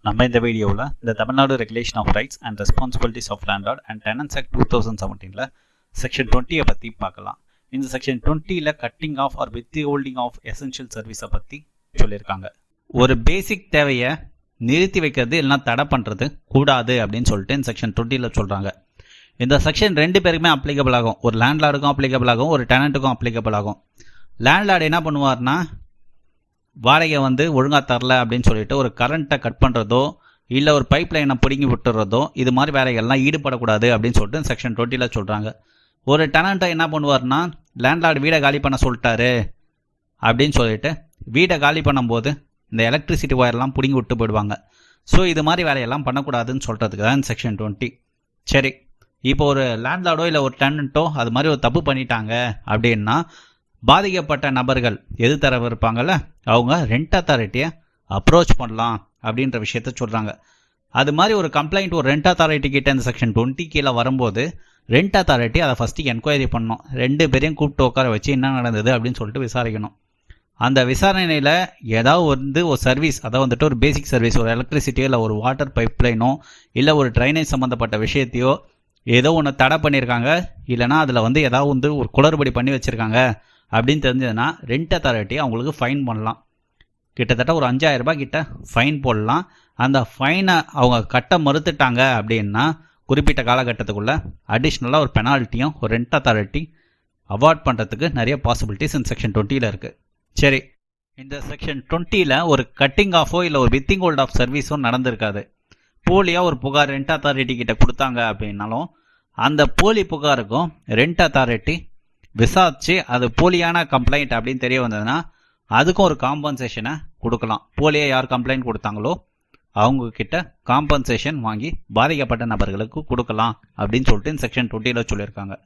நம்ம இந்த வீடியோவில் இந்த Tamil Nadu regulation of rights and responsibilities of landlord and tenants act 2017 section 20 பற்றி பார்க்கலாம். இந்த section 20 cutting off or withholding of essential சர்வீஸை பற்றி சொல்லியிருக்காங்க. ஒரு பேசிக் தேவையை நிறுத்தி வைக்கிறது இல்லைனா தடை பண்ணுறது கூடாது அப்படின்னு சொல்லிட்டு இந்த செக்ஷன் 20 சொல்கிறாங்க. இந்த செக்ஷன் ரெண்டு பேருக்குமே அப்ளிகபிள் ஆகும். ஒரு லேண்ட்லார்டுக்கும் அப்ளிகபிள் ஆகும், ஒரு டெனண்ட்டுக்கும் அப்ளிகபிள் ஆகும். லேண்ட்லார்டு என்ன பண்ணுவார்னா, வாடகை ஒழுங்காக தரல அப்படின்னு சொல்லிட்டு ஒரு கரண்ட்டை கட் பண்ணுறதோ இல்லை ஒரு பைப் லைனை பிடுங்கி விட்டுறதோ இது மாதிரி வேலைகள்லாம் ஈடுபடக்கூடாது அப்படின்னு சொல்லிட்டு செக்ஷன் 20 சொல்கிறாங்க. ஒரு டெனண்ட்டை என்ன பண்ணுவார்னா, லேண்ட்லார்டு வீடை காலி பண்ண சொல்லிட்டாரு அப்படின்னு சொல்லிட்டு வீடை காலி பண்ணும்போது இந்த எலக்ட்ரிசிட்டி ஒயர்லாம் பிடுங்கி விட்டு போயிடுவாங்க. ஸோ இது மாதிரி வேலையெல்லாம் பண்ணக்கூடாதுன்னு சொல்கிறதுக்கு தான் செக்ஷன் 20. சரி, இப்போ ஒரு லேண்ட்லார்டோ இல்லை ஒரு டெனண்ட்டோ அது மாதிரி ஒரு தப்பு பண்ணிட்டாங்க அப்படின்னா பாதிக்கப்பட்ட நபர்கள் எது தரவு இருப்பாங்கல்ல, அவங்க ரெண்ட் அத்தாரிட்டியை அப்ரோச் பண்ணலாம் அப்படின்ற விஷயத்த சொல்கிறாங்க. அது மாதிரி ஒரு கம்ப்ளைண்ட் ஒரு ரெண்ட் அத்தாரிட்டி கிட்ட இந்த செக்ஷன் 20 கீழே வரும்போது ரெண்ட் அத்தாரிட்டி அதை ஃபஸ்ட்டு என்கொயரி பண்ணணும். ரெண்டு பேரையும் கூப்பிட்டு உட்கார வச்சு என்ன நடந்தது அப்படின்னு சொல்லிட்டு விசாரிக்கணும். அந்த விசாரணையில் ஏதாவது ஒரு சர்வீஸ், அதாவது ஒரு பேசிக் சர்வீஸ், ஒரு எலக்ட்ரிசிட்டியோ இல்லை ஒரு வாட்டர் பைப் லைனோ இல்லை ஒரு ட்ரைனேஜ் சம்மந்தப்பட்ட விஷயத்தையோ ஏதோ ஒன்று தடை பண்ணியிருக்காங்க, இல்லைனா அதில் ஏதாவது ஒரு குளறுபடி பண்ணி வச்சுருக்காங்க அப்படின்னு தெரிஞ்சதுன்னா ரெண்ட் அத்தாரிட்டி அவங்களுக்கு ஃபைன் பண்ணலாம். கிட்டத்தட்ட ஒரு 5000 ரூபாய் கிட்ட ஃபைன் போடலாம். அந்த ஃபைனை அவங்க கட்ட மறுத்துட்டாங்க அப்படின்னா குறிப்பிட்ட காலகட்டத்துக்குள்ளே அடிஷ்னலாக ஒரு பெனால்ட்டியும் ஒரு ரெண்ட் அத்தாரிட்டி அவார்ட் பண்ணுறதுக்கு நிறைய பாசிபிலிட்டிஸ் இந்த செக்ஷன் 20 இருக்குது. சரி, இந்த செக்ஷன் 20 ஒரு கட்டிங் ஆஃபோ இல்லை ஒரு வித்திங் ஹோல்ட் ஆஃப் சர்வீஸும் நடந்திருக்காது. போலியாக ஒரு புகார் ரெண்ட் அத்தாரிட்டி கிட்ட கொடுத்தாங்க அப்படின்னாலும் அந்த போலி புகாருக்கும் ரெண்ட் அத்தாரிட்டி விசாரிச்சு அது போலியான கம்ப்ளைண்ட் அப்படின்னு தெரிய வந்ததுன்னா அதுக்கும் ஒரு காம்பன்சேஷனை கொடுக்கலாம். போலியாக யார் கம்ப்ளைண்ட் கொடுத்தாங்களோ அவங்க கிட்ட காம்பன்சேஷன் வாங்கி பாதிக்கப்பட்ட நபர்களுக்கு கொடுக்கலாம் அப்படின்னு சொல்லிட்டு இந்த செக்ஷன் 20 சொல்லியிருக்காங்க.